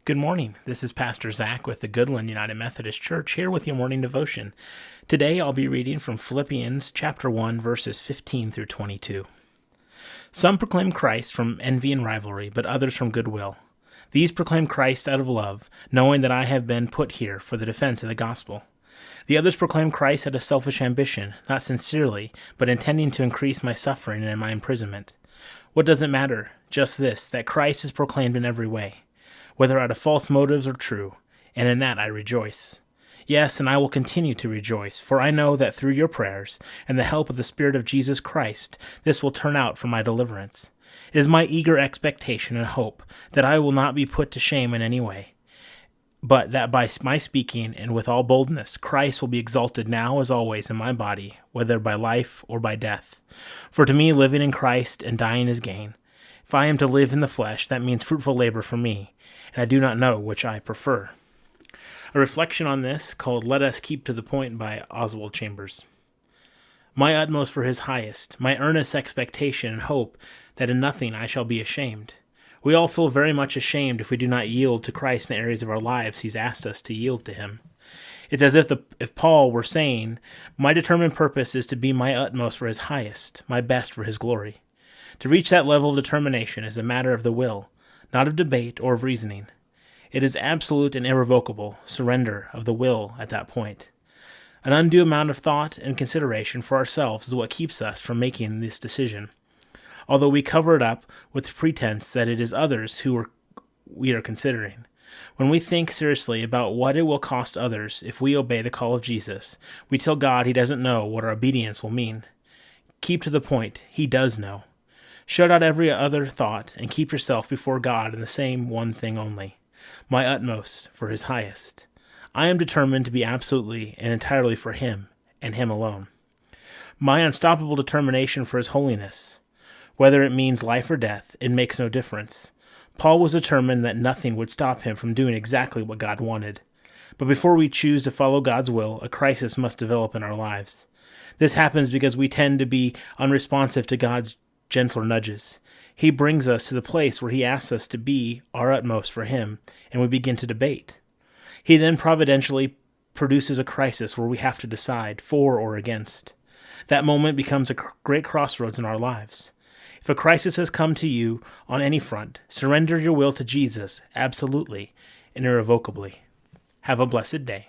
Good morning. This is Pastor Zach with the Goodland United Methodist Church here with your morning devotion. Today I'll be reading from Philippians chapter 1, verses 15 through 22. Some proclaim Christ from envy and rivalry, but others from goodwill. These proclaim Christ out of love, knowing that I have been put here for the defense of the gospel. The others proclaim Christ out of selfish ambition, not sincerely, but intending to increase my suffering and my imprisonment. What does it matter? Just this, that Christ is proclaimed in every way, whether out of false motives or true, and in that I rejoice. Yes, and I will continue to rejoice, for I know that through your prayers and the help of the Spirit of Jesus Christ, this will turn out for my deliverance. It is my eager expectation and hope that I will not be put to shame in any way, but that by my speaking and with all boldness, Christ will be exalted now as always in my body, whether by life or by death. For to me, living in Christ and dying is gain. If I am to live in the flesh, that means fruitful labor for me, and I do not know which I prefer. A reflection on this, called Let Us Keep to the Point by Oswald Chambers. My utmost for his highest, my earnest expectation and hope that in nothing I shall be ashamed. We all feel very much ashamed if we do not yield to Christ in the areas of our lives he's asked us to yield to him. It's as if Paul were saying, my determined purpose is to be my utmost for his highest, my best for his glory. To reach that level of determination is a matter of the will, not of debate or of reasoning. It is absolute and irrevocable surrender of the will at that point. An undue amount of thought and consideration for ourselves is what keeps us from making this decision, although we cover it up with the pretense that it is others we are considering. When we think seriously about what it will cost others if we obey the call of Jesus, we tell God he doesn't know what our obedience will mean. Keep to the point. He does know. Shut out every other thought and keep yourself before God in the same one thing only, my utmost for his highest. I am determined to be absolutely and entirely for him and him alone. My unstoppable determination for his holiness. Whether it means life or death, it makes no difference. Paul was determined that nothing would stop him from doing exactly what God wanted. But before we choose to follow God's will, a crisis must develop in our lives. This happens because we tend to be unresponsive to God's gentler nudges. He brings us to the place where he asks us to be our utmost for him, and we begin to debate. He then providentially produces a crisis where we have to decide for or against. That moment becomes a great crossroads in our lives. If a crisis has come to you on any front, surrender your will to Jesus absolutely and irrevocably. Have a blessed day.